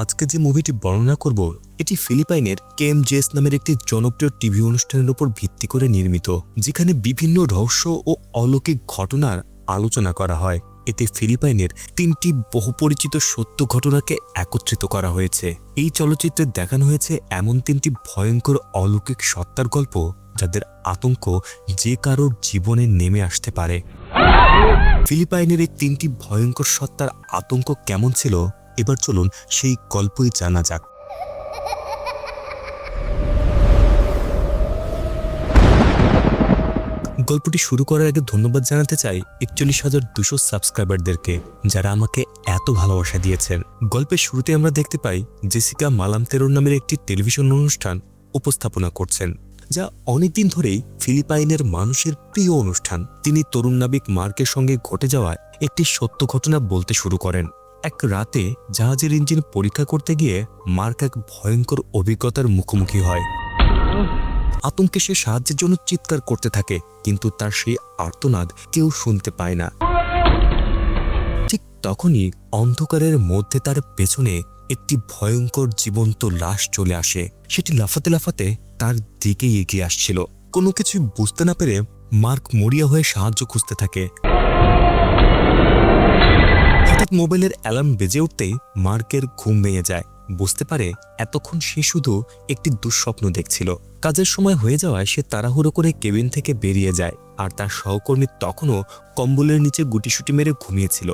আজকে যে মুভিটি বর্ণনা করব এটি ফিলিপাইনের কেএমজেএস নামের একটি জনপ্রিয় টিভি অনুষ্ঠানের উপর ভিত্তি করে নির্মিত, যেখানে বিভিন্ন রহস্য ও অলৌকিক ঘটনার আলোচনা করা হয়। এতে ফিলিপাইনের 3টি বহুপরিচিত সত্য ঘটনাকে একত্রিত করা হয়েছে। এই চলচ্চিত্রে দেখানো হয়েছে এমন 3টি ভয়ঙ্কর অলৌকিক সত্তার গল্প, যাদের আতঙ্ক যে কারোর জীবনে নেমে আসতে পারে। ফিলিপাইনের এই 3টি ভয়ঙ্কর সত্তার আতঙ্ক কেমন ছিল, এবার চলুন সেই গল্পই জানা যাক। গল্পটি শুরু করার আগে ধন্যবাদ জানাতে চাই 41,200 সাবস্ক্রাইবারদেরকে, যারা আমাকে এত ভালোবাসা দিয়েছেন। গল্পের শুরুতে আমরা দেখতে পাই জেসিকা মালামতেরোর নামের একটি টেলিভিশন অনুষ্ঠান উপস্থাপনা করছেন, যা অনেকদিন ধরেই ফিলিপাইনের মানুষের প্রিয় অনুষ্ঠান। তিনি তরুণ নাবিক মার্কের সঙ্গে ঘটে যাওয়া একটি সত্য ঘটনা বলতে শুরু করেন। এক রাতে জাহাজের ইঞ্জিন পরীক্ষা করতে গিয়ে মার্ক এক ভয়ঙ্কর অভিজ্ঞতার মুখোমুখি হয়। আতঙ্কে সে সাহায্যের জন্য চিৎকার করতে থাকে, কিন্তু তার সেই আর্তনাদ কেউ শুনতে পায় না। ঠিক তখনই অন্ধকারের মধ্যে তার পেছনে একটি ভয়ঙ্কর জীবন্ত লাশ চলে আসে। সেটি লাফাতে লাফাতে তার দিকেই এগিয়ে আসছিল। কোনো কিছুই বুঝতে না পেরে মার্ক মরিয়া হয়ে সাহায্য খুঁজতে থাকে। হঠাৎ মোবাইলের অ্যালার্ম বেজে উঠতেই মার্কের ঘুম ভেঙে যায়। বুঝতে পারে এতক্ষণ সে শুধু একটি দুঃস্বপ্ন দেখছিল। কাজের সময় হয়ে যাওয়ায় সে তাড়াহুড়ো করে কেবিন থেকে বেরিয়ে যায়, আর তার সহকর্মী তখনও কম্বলের নিচে গুটিসুটি মেরে ঘুমিয়েছিল।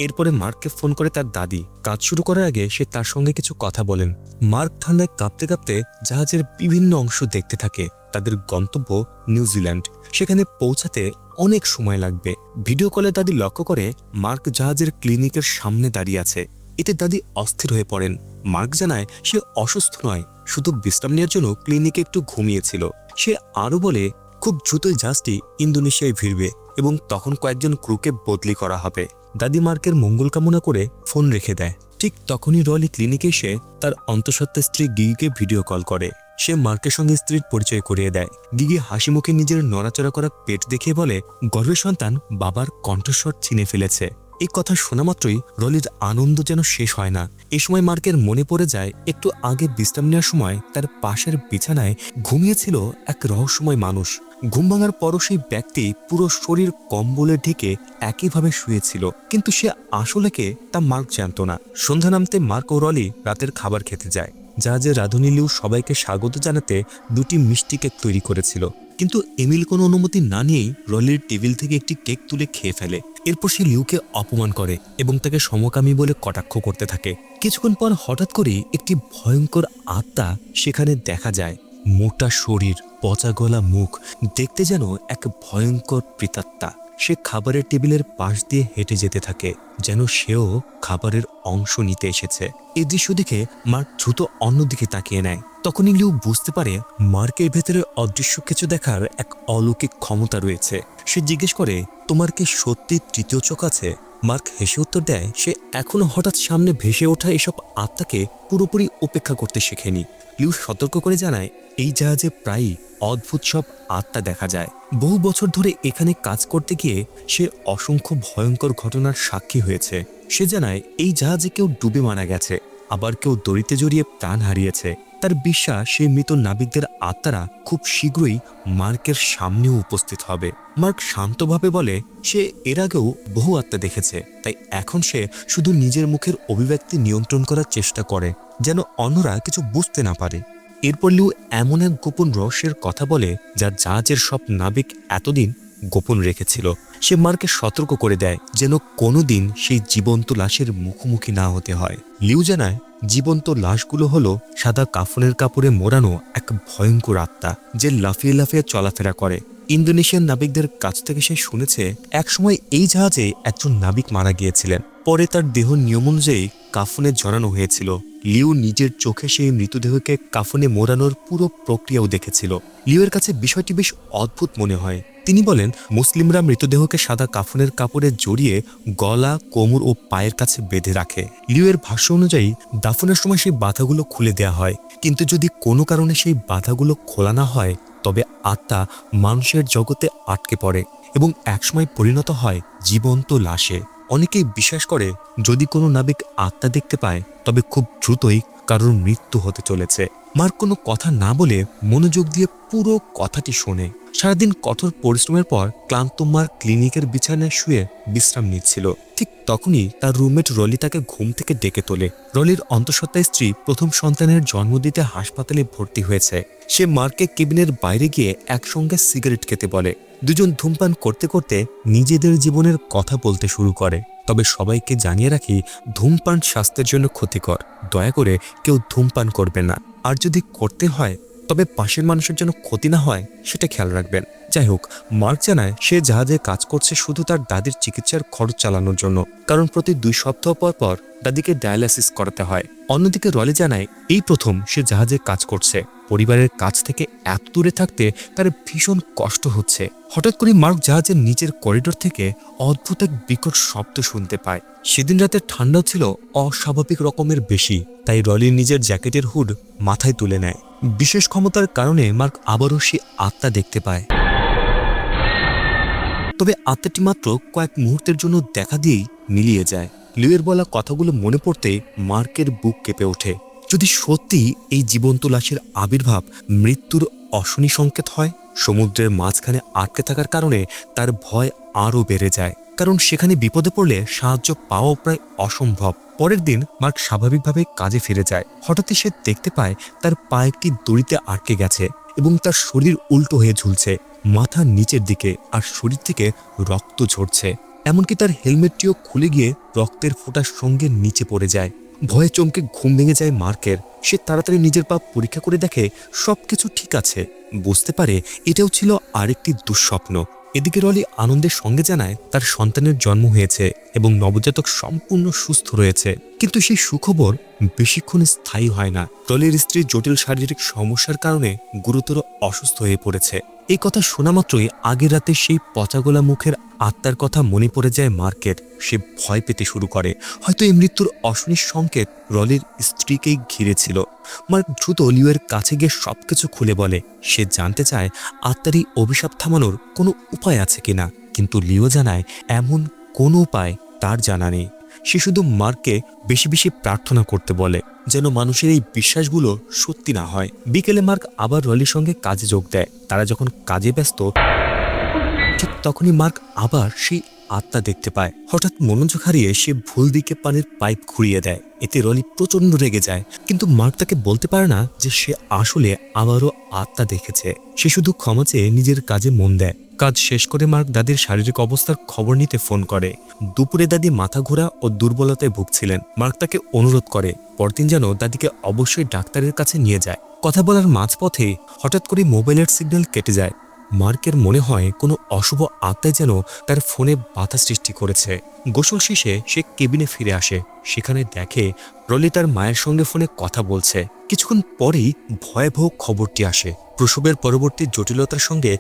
এরপরে মার্ককে ফোন করে তার দাদি। কাজ শুরু করার আগে সে তার সঙ্গে কিছু কথা বলেন। মার্ক ঠান্ডায় কাঁপতে কাঁপতে জাহাজের বিভিন্ন অংশ দেখতে থাকে। তাদের গন্তব্য নিউজিল্যান্ড। সেখানে পৌঁছাতে অনেক সময় লাগবে। ভিডিও কলে দাদি লক্ষ্য করে মার্ক জাহাজের ক্লিনিকের সামনে দাঁড়িয়ে আছে। এতে দাদি অস্থির হয়ে পড়েন। মার্ক জানায় সে অসুস্থ নয়, শুধু বিশ্রাম নেওয়ার জন্য ক্লিনিকে একটু ঘুমিয়েছিল। সে আরও বলে খুব দ্রুতই জাহাজটি ইন্দোনেশিয়ায় ভিড়বে এবং তখন কয়েকজন ক্রুকে বদলি করা হবে। দাদি মার্কের মঙ্গল কামনা করে ফোন রেখে দেয়। ঠিক তখনই রলি ক্লিনিকে এসে তার অন্তঃসত্ত্বা স্ত্রী গিগিকে ভিডিও কল করে। সে মার্কের সঙ্গে স্ত্রীর পরিচয় করিয়ে দেয়। গিগি হাসি মুখে নিজের নড়াচড়া করা পেট দেখিয়ে বলে গর্ভের সন্তান বাবার কণ্ঠস্বর চিনে ফেলেছে। এই কথা শোনা মাত্রই রলির আনন্দ যেন শেষ হয় না। এই সময় মার্কের মনে পড়ে যায় একটু আগে বিশ্রাম নেওয়ার সময় তার পাশের বিছানায় ঘুমিয়েছিল এক রহস্যময় মানুষ। ঘুম ভাঙার পরও সেই ব্যক্তি পুরো শরীর কম্বলে ঢেকে একইভাবে শুয়েছিল, কিন্তু সে আসলে কে তা মার্ক জানত না। সন্ধ্যা নামতে মার্ক ও রলি রাতের খাবার খেতে যায়। জাহাজের রাঁধুনি লিউ সবাইকে স্বাগত জানাতে 2টি মিষ্টি কেক তৈরি করেছিল, কিন্তু এমিল কোনো অনুমতি না নিয়েই রলির টেবিল থেকে একটি কেক তুলে খেয়ে ফেলে। এরপর সে লিউকে অপমান করে এবং তাকে সমকামী বলে কটাক্ষ করতে থাকে। কিছুক্ষণ পর হঠাৎ করে একটি ভয়ঙ্কর আত্মা সেখানে দেখা যায়। মোটা শরীর, পচা গলা মুখ, দেখতে যেন এক ভয়ঙ্কর প্রেতাত্মা। সে খাবারের টেবিলের পাশ দিয়ে হেঁটে যেতে থাকে, যেন সেও খাবারের অংশ নিতে এসেছে। এই দৃশ্য দেখে মার্ক দ্রুত অন্যদিকে তাকিয়ে নেয়। তখনই লিউ বুঝতে পারে মার্কের ভেতরে অদৃশ্য কিছু দেখার এক অলৌকিক ক্ষমতা রয়েছে। সে জিজ্ঞেস করে, তোমার কি সত্যি তৃতীয় চোখ আছে? মার্ক হেসে উত্তর দেয় সে এখনো হঠাৎ সামনে ভেসে ওঠা এসব আত্মাকে পুরোপুরি উপেক্ষা করতে শেখেনি। লিউ সতর্ক করে জানায় এই জাহাজে প্রায়ই অদ্ভুত সব আত্মা দেখা যায়। বহু বছর ধরে এখানে কাজ করতে গিয়ে সে অসংখ্য ভয়ঙ্কর ঘটনার সাক্ষী হয়েছে। সে জানায় এই জাহাজে কেউ ডুবে মারা গেছে, আবার কেউ দড়িতে জড়িয়ে প্রাণ হারিয়েছে। তার বিশ্বাস সেই মৃত নাবিকদের আত্মারা খুব শীঘ্রই মার্কের সামনেও উপস্থিত হবে। মার্ক শান্তভাবে বলে সে এর আগেও বহু আত্মা দেখেছে, তাই এখন সে শুধু নিজের মুখের অভিব্যক্তি নিয়ন্ত্রণ করার চেষ্টা করে, যেন অন্যরা কিছু বুঝতে না পারে। এরপর লিউ এমন এক গোপন রহস্যের কথা বলে যা জাহাজের সব নাবিক এতদিন গোপন রেখেছিল। সে মার্কে সতর্ক করে দেয় যেন কোনোদিন সেই জীবন্ত লাশের মুখোমুখি না হতে হয়। লিউ জানায় জীবন্ত লাশগুলো হলো সাদা কাফনের কাপড়ে মোড়ানো এক ভয়ঙ্কর আত্মা, যে লাফিয়ে লাফিয়ে চলাফেরা করে। ইন্দোনেশিয়ান নাবিকদের কাছ থেকে সে শুনেছে একসময় এই জাহাজে একজন নাবিক মারা গিয়েছিলেন, পরে তার দেহ নিয়ম অনুযায়ী কাফনে জড়ানো হয়েছিল। লিউ নিজের চোখে সেই মৃতদেহকে কাফনে মোড়ানোর পুরো প্রক্রিয়াও দেখেছিল। লিউয়ের কাছে বিষয়টি বেশ অদ্ভুত মনে হয়। তিনি বলেন মুসলিমরা মৃতদেহকে সাদা কাফনের কাপড়ে জড়িয়ে গলা, কোমর ও পায়ের কাছে বেঁধে রাখে। লিউয়ের ভাষ্য অনুযায়ী দাফনের সময় সেই বাধাগুলো খুলে দেওয়া হয়, কিন্তু যদি কোনো কারণে সেই বাধাগুলো খোলা না হয় তবে আত্মা মানুষের জগতে আটকে পড়ে এবং একসময় পরিণত হয় জীবন্ত লাশে। অনেকেই বিশ্বাস করে যদি কোনো নাবিক আত্মা দেখতে পায় তবে খুব দ্রুতই কারোর মৃত্যু হতে চলেছে। মার্ক কোনো কথা না বলে মনোযোগ দিয়ে পুরো কথাটি শোনে। সারাদিন কঠোর পরিশ্রমের পর ক্লান্ত মার্ক ক্লিনিকের বিছানায় শুয়ে বিশ্রাম নিচ্ছিল। ঠিক তখনই তার রুমমেট রলি তাকে ঘুম থেকে ডেকে তোলে। রলির অন্তঃসত্ত্বা স্ত্রী প্রথম সন্তানের জন্ম দিতে হাসপাতালে ভর্তি হয়েছে। সে মার্ককে কেবিনের বাইরে গিয়ে একসঙ্গে সিগারেট খেতে বলে। দুজন ধূমপান করতে করতে নিজেদের জীবনের কথা বলতে শুরু করে। তবে সবাইকে জানিয়ে রাখি, ধূমপান স্বাস্থ্যের জন্য ক্ষতিকর। দয়া করে কেউ ধূমপান করবে না, আর যদি করতে হয় তবে পাশের মানুষের জন্য ক্ষতি না হয় সেটা খেয়াল রাখবেন। যাই হোক, মার্ক জানায় সে জাহাজে কাজ করছে শুধু তার দাদির চিকিৎসার খরচ চালানোর জন্য, কারণ প্রতি 2 সপ্তাহ পর পর দাদিকে ডায়ালাইসিস করাতে হয়। অন্যদিকে রলি জানায় এই প্রথম সে জাহাজে কাজ করছে। পরিবারের কাছ থেকে এত দূরে থাকতে তার ভীষণ কষ্ট হচ্ছে। হঠাৎ করে মার্ক জাহাজের নিচের করিডোর থেকে অদ্ভুত এক বিকট শব্দ শুনতে পায়। সেদিন রাতে ঠান্ডাও ছিল অস্বাভাবিক রকমের বেশি, তাই রলি নিজের জ্যাকেটের হুড মাথায় তুলে নেয়। বিশেষ ক্ষমতার কারণে মার্ক আবারও সে আত্মা দেখতে পায়। তবে আত্মাটি মাত্র কয়েক মুহূর্তের জন্য দেখা দিয়েই মিলিয়ে যায়। লিওয়ের বলা কথাগুলো মনে পড়তে মার্কের বুক কেঁপে ওঠে। যদি সত্যি এই জীবন্ত লাশের আবির্ভাব মৃত্যুর অশনি সংকেত হয়, সমুদ্রের মাঝখানে আটকে থাকার কারণে তার ভয় আরও বেড়ে যায়, কারণ সেখানে বিপদে পড়লে সাহায্য পাওয়া প্রায় অসম্ভব। পরের দিন মার্ক স্বাভাবিকভাবে কাজে ফিরে যায়। হঠাৎই সে দেখতে পায় তার পা একটি দড়িতে আটকে গেছে এবং তার শরীর উল্টো হয়ে ঝুলছে, মাথা নিচের দিকে, আর শরীর থেকে রক্ত ঝরছে। এমনকি তার হেলমেটটিও খুলে গিয়ে রক্তের ফোঁটার সঙ্গে নিচে পড়ে যায়। ভয়ে চমকে ঘুম ভেঙে যায় মার্কের। সে তাড়াতাড়ি নিজের পা পরীক্ষা করে দেখে সবকিছু ঠিক আছে। বুঝতে পারে এটাও ছিল আরেকটি দুঃস্বপ্ন। এদিকে রলি আনন্দের সঙ্গে জানায় তার সন্তানের জন্ম হয়েছে এবং নবজাতক সম্পূর্ণ সুস্থ রয়েছে। কিন্তু সেই সুখবর বেশিক্ষণ স্থায়ী হয় না। রলির স্ত্রী জটিল শারীরিক সমস্যার কারণে গুরুতর অসুস্থ হয়ে পড়েছে। এই কথা শোনা মাত্রই আগের রাতে সেই পচাগোলা মুখের আত্মার কথা মনে পড়ে যায় মার্কের। সে ভয় পেতে শুরু করে। হয়তো এই মৃত্যুর অশনির সংকেত রলির স্ত্রীকেই ঘিরেছিল। মার্ক দ্রুত লিওয়ের কাছে গিয়ে সবকিছু খুলে বলে। সে জানতে চায় আত্মার এই অভিশাপ থামানোর কোনো উপায় আছে কিনা, কিন্তু লিও জানায় এমন কোনো উপায় তার জানা নেই। সে শুধু মার্ককে বেশি বেশি প্রার্থনা করতে বলে যেন মানুষের এই বিশ্বাসগুলো সত্যি না হয়। বিকেলে মার্ক আবার রলির সঙ্গে কাজে যোগ দেয়। তারা যখন কাজে ব্যস্ত, ঠিক তখনই মার্ক আবার সেই আত্মা দেখতে পায়। হঠাৎ মনোযোগ হারিয়ে সে ভুল দিকে পানির পাইপ ঘুরিয়ে দেয়। এতে রলি প্রচন্ড রেগে যায়, কিন্তু মার্ক তাকে বলতে পারে না যে সে আসলে আবারও আত্মা দেখেছে। সে শুধু ক্ষমা চেয়ে নিজের কাজে মন দেয়। কাজ শেষ করে মার্ক দাদির শারীরিক অবস্থার খবর নিতে ফোন করে। দুপুরে দাদি মাথা ঘোরা ও দুর্বলতায় ভুগছিলেন। মার্ক তাকে অনুরোধ করে পরদিন যেন দাদিকে অবশ্যই ডাক্তারের কাছে নিয়ে যায়। কথা বলার মাঝপথে হঠাৎ করে মোবাইলের সিগন্যাল কেটে যায়। মার্কের মনে হয় কোনো অশুভ আত্মায় যেন তার ফোনে বাধা সৃষ্টি করেছে। গোসল শেষে সে কেবিনে ফিরে আসে। সেখানে দেখে রলি তার মায়ের সঙ্গে ফোনে কথা বলছে। কিছুক্ষণ পরেই ভয়াবহ খবরটি আসে। প্রসবের পরবর্তী জটিলতার সঙ্গে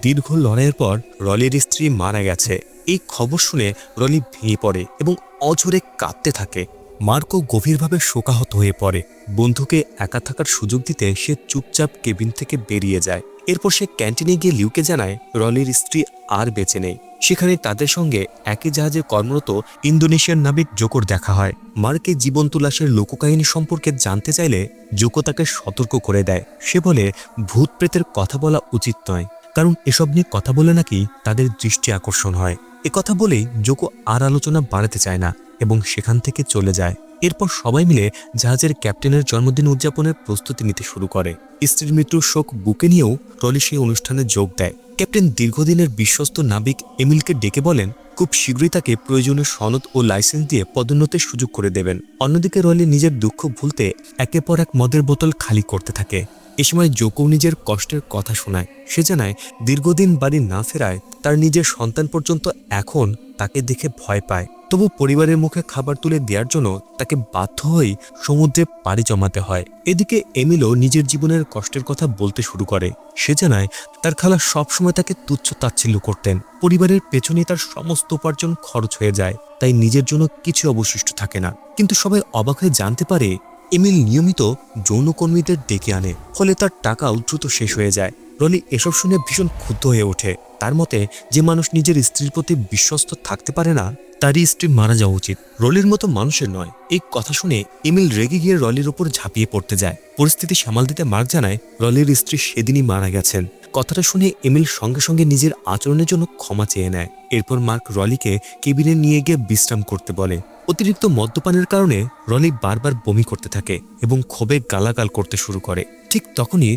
দীর্ঘ লড়াইয়ের পর রলির স্ত্রী মারা গেছে। এই খবর শুনে রলি ভেঙে পড়ে এবং অঝরে কাঁদতে থাকে। মার্কও গভীরভাবে শোকাহত হয়ে পড়ে। বন্ধুকে একা থাকার সুযোগ দিতে সে চুপচাপ কেবিন থেকে বেরিয়ে যায়। এরপর সে ক্যান্টিনে গিয়ে লিউকে জানায় রলির স্ত্রী আর বেঁচে নেই। সেখানে তাদের সঙ্গে একই জাহাজে কর্মরত ইন্দোনেশিয়ান নাবিক জোকোর দেখা হয়। মার্কে জীবন্ত লাশের লোককাহিনী সম্পর্কে জানতে চাইলে জোকো তাকে সতর্ক করে দেয়। সে বলে ভূত প্রেতের কথা বলা উচিত নয়, কারণ এসব নিয়ে কথা বলে নাকি তাদের দৃষ্টি আকর্ষণ হয়। কথা বলেই জোকো আর আলোচনা বাড়াতে চায় না এবং সেখান থেকে চলে যায়। এরপর সবাই মিলে জাহাজের ক্যাপ্টেনের জন্মদিন উদযাপনের প্রস্তুতি নিতে শুরু করে। স্ত্রীর মৃত্যুর শোক বুকে নিয়েও রলি সেই অনুষ্ঠানে যোগ দেয়। ক্যাপ্টেন দীর্ঘদিনের বিশ্বস্ত নাবিক এমিলকে ডেকে বলেন খুব শীঘ্রই তাকে প্রয়োজনীয় সনদ ও লাইসেন্স দিয়ে পদোন্নতির সুযোগ করে দেবেন। অন্যদিকে রলি নিজের দুঃখ ভুলতে একের পর এক মদের বোতল খালি করতে থাকে। এ সময় জোকো নিজের কষ্টের কথা শোনায়। সে জানায় দীর্ঘদিন বাড়ি না ফেরায় তার নিজের সন্তান পর্যন্ত এখন তাকে দেখে ভয় পায়। তবু পরিবারের মুখে খাবার তুলে দেওয়ার জন্য তাকে বাধ্য হয়েই সমুদ্রে পাড়ি জমাতে হয়। এদিকে এমিলও নিজের জীবনের কষ্টের কথা বলতে শুরু করে। সে জানায় তার খালা সবসময় তাকে তুচ্ছ তাচ্ছিল্য করতেন। পরিবারের পেছনে তার সমস্ত উপার্জন খরচ হয়ে যায়, তাই নিজের জন্য কিছু অবশিষ্ট থাকে না। কিন্তু সবাই অবাক হয়ে জানতে পারে এমিল নিয়মিত যৌনকর্মীদের ডেকে আনে, ফলে তার টাকাও দ্রুত শেষ হয়ে যায়। রলি এসব শুনে ভীষণ ক্ষুব্ধ হয়ে ওঠে। তার মতে যে মানুষ নিজের স্ত্রীর প্রতি বিশ্বস্ত থাকতে পারে না তারই স্ত্রী মারা যাওয়া উচিত, রলির মতো মানুষের নয়। এই কথা শুনে এমিল রেগে গিয়ে রলির উপর ঝাঁপিয়ে পড়তে যায়। পরিস্থিতি সামাল দিতে মার্ক জানায় রলির স্ত্রী সেদিনই মারা গেছেন। কথাটা শুনে এমিল সঙ্গে সঙ্গে নিজের আচরণের জন্য ক্ষমা চেয়ে নেয়। এরপর মার্ক রলিকে কেবিনে নিয়ে গিয়ে বিশ্রাম করতে বলে। অতিরিক্ত মদ্যপানের কারণে রলি বারবার বমি করতে থাকে এবং ক্ষোভে গালাগাল করতে শুরু করে। ঠিক তখনই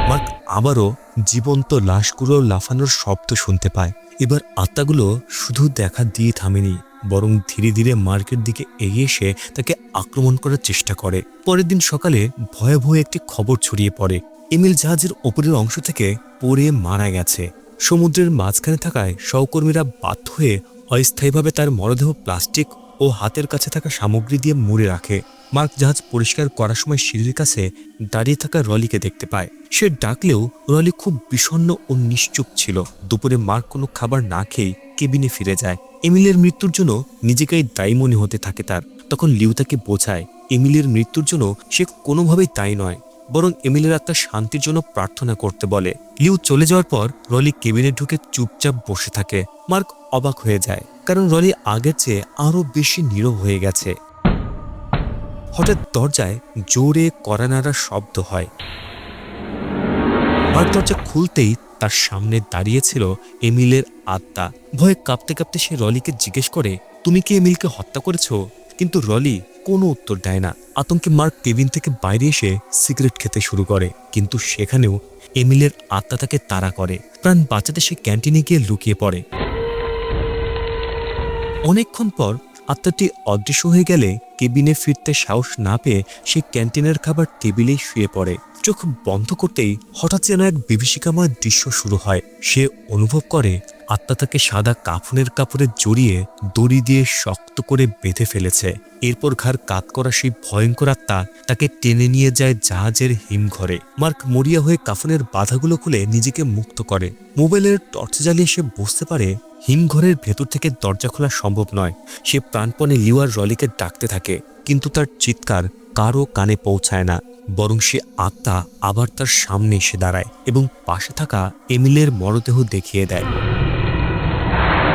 মার্ক আবারও জীবন্ত লাশগুলো লাফানোর শব্দ শুনতে পায়। এবার আত্মাগুলো শুধু দেখা দিয়ে থামেনি, বরং ধীরে ধীরে মার্কের দিকে এগিয়ে এসে তাকে আক্রমণ করার চেষ্টা করে। পরের দিন সকালে ভয়াবহ একটি খবর ছড়িয়ে পড়ে, এমিল জাহাজের ওপরের অংশ থেকে পড়ে মারা গেছে। সমুদ্রের মাঝখানে থাকায় সহকর্মীরা বাধ্য হয়ে অস্থায়ীভাবে তার মরদেহ প্লাস্টিক ও হাতের কাছে থাকা সামগ্রী দিয়ে মুড়ে রাখে। মার্ক জাহাজ পরিষ্কার করার সময় সিঁড়ির কাছে দাঁড়িয়ে থাকা রলিকে দেখতে পায়। সে ডাকলেও রলি খুব বিষণ্ণ ও নিশ্চুপ ছিল। দুপুরে মার্ক কোনো খাবার না খেয়ে কেবিনে ফিরে যায়। এমিলের মৃত্যুর জন্য নিজেকেই দায়ী মনে হতে থাকে তার। তখন লিউ তাকে বোঝায় এমিলের মৃত্যুর জন্য সে কোনোভাবেই দায়ী নয়, বরং এমিলের আত্মার শান্তির জন্য প্রার্থনা করতে বলে। লিউ চলে যাওয়ার পর রলি কেবিনে ঢুকে চুপচাপ বসে থাকে। মার্ক অবাক হয়ে যায়, কারণ রলি আগের চেয়ে আরো বেশি নীরব হয়ে গেছে। হঠাৎ দরজায় জোরে কড়া নাড়ার শব্দ হয়। মার্ক দরজা খুলতেই তার সামনে দাঁড়িয়েছিল এমিলের আত্মা। ভয়ে কাঁপতে কাঁপতে সে রলিকে জিজ্ঞেস করে, তুমি কি এমিলকে হত্যা করেছ? কিন্তু রলি কোনো উত্তর দেয় না। আতঙ্কে মার্ক কেবিন থেকে বাইরে এসে সিগারেট খেতে শুরু করে, কিন্তু সেখানেও এমিলের আত্মা তাকে তাড়া করে। প্রাণ বাঁচাতে সে ক্যান্টিনে গিয়ে লুকিয়ে পড়ে। অনেকক্ষণ পর আত্মাটি অদৃশ্য হয়ে গেলে কেবিনে ফিরতে সাহস না পেয়ে সে ক্যান্টিনের খাবার টেবিলেই শুয়ে পড়ে। চোখ বন্ধ করতেই হঠাৎ যেন এক বিভীষিকাময় দৃশ্য শুরু হয়। সে অনুভব করে আত্মা তাকে সাদা কাফনের কাপড়ে জড়িয়ে দড়ি দিয়ে শক্ত করে বেঁধে ফেলেছে। এরপর ঘাড় কাত করা সেই ভয়ঙ্কর আত্মা তাকে টেনে নিয়ে যায় জাহাজের হিমঘরে। মার্ক মরিয়া হয়ে কাফনের বাধাগুলো খুলে নিজেকে মুক্ত করে। মোবাইলের টর্চ জ্বালিয়ে সে বুঝতে পারে হিমঘরের ভেতর থেকে দরজা খোলা সম্ভব নয়। সে প্রাণপণে লিউ আর রলিকে ডাকতে থাকে, কিন্তু তার চিৎকার কারো কানে পৌঁছায় না। বরং সে আত্মা আবার তার সামনে এসে দাঁড়ায় এবং পাশে থাকা এমিলের মরদেহ দেখিয়ে দেয়।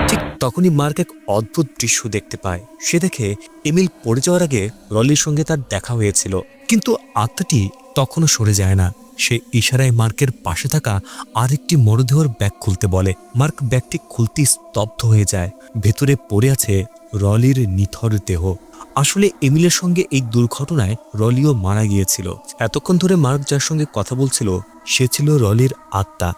ঠিক তখনই মার্ক এক অদ্ভুত দৃশ্য দেখতে পায়। সে দেখে এমিল পড়ে যাওয়ার আগে রলির সঙ্গে তার দেখা হয়েছিল, কিন্তু আত্মাটি তখনও সরে যায় না। সে ইশারায় মার্কের পাশে থাকা আরেকটি মরদেহর ব্যাগ খুলতে বলে। মার্ক ব্যাগটি খুলতে স্তব্ধ হয়ে যায়। ভেতরে পড়ে আছে রলির নিথর দেহ। আসলে এমিলের সঙ্গে এই দুর্ঘটনায় রলিও মারা গিয়েছিল। এতক্ষণ ধরে মার্ক যার সঙ্গে কথা বলছিল সে ছিল রলির আত্মা।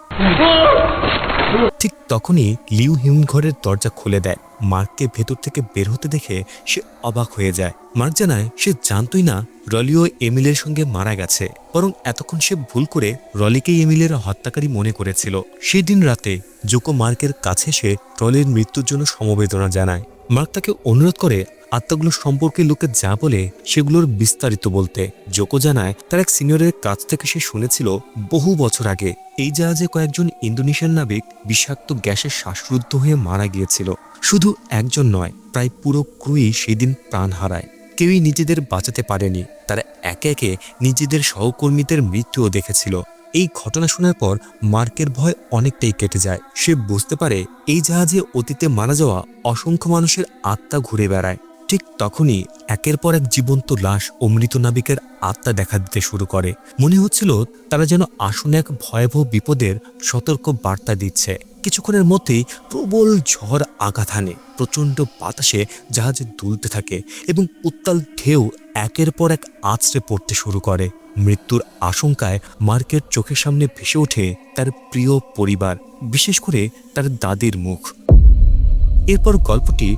ঠিক তখনই লিউ হিমঘরের দরজা খুলে দেয়। মার্ককে ভেতর থেকে বের হতে দেখে সে অবাক হয়ে যায়। মার্ক জানায় সে জানতই না রলিও এমিলের সঙ্গে মারা গেছে, বরং এতক্ষণ সে ভুল করে রলিকেই এমিলের হত্যাকারী মনে করেছিল। সেদিন রাতে জোকো মার্কের কাছে এসে রলির মৃত্যুর জন্য সমবেদনা জানায়। মার্ক তাকে অনুরোধ করে আত্মাগুলো সম্পর্কে লোকে যা বলে সেগুলোর বিস্তারিত বলতে। জোকো জানায় তার এক সিনিয়রের কাছ থেকে সে শুনেছিল বহু বছর আগে এই জাহাজে কয়েকজন ইন্দোনেশিয়ান নাবিক বিষাক্ত গ্যাসে শ্বাসরুদ্ধ হয়ে মারা গিয়েছিল। শুধু একজন নয়, প্রায় পুরো ক্রুই সেদিন প্রাণ হারায়। কেউই নিজেদের বাঁচাতে পারেনি। তারা একে একে নিজেদের সহকর্মীদের মৃত্যুও দেখেছিল। এই ঘটনা শোনার পর মার্কের ভয় অনেকটাই কেটে যায়। সে বুঝতে পারে এই জাহাজে অতীতে মারা যাওয়া অসংখ্য মানুষের আত্মা ঘুরে বেড়ায়। ঠিক তখনই একের পর এক জীবন্ত লাশ ও মৃত নাবিকের আত্মা দেখা দিতে শুরু করে। মনে হচ্ছিল তারা যেন আসন্ন এক ভয়াবহ বিপদের সতর্ক বার্তা দিচ্ছে। কিছুক্ষণের মধ্যেই প্রবল ঝড় আঘাত হানে। প্রচণ্ড বাতাসে জাহাজ দুলতে থাকে এবং উত্তাল ঢেউ একের পর এক আছড়ে পড়তে শুরু করে। মৃত্যুর আশঙ্কায় মার্কের চোখের সামনে ভেসে ওঠে তার প্রিয় পরিবার, বিশেষ করে তার দাদির মুখ। এরপর গল্পটি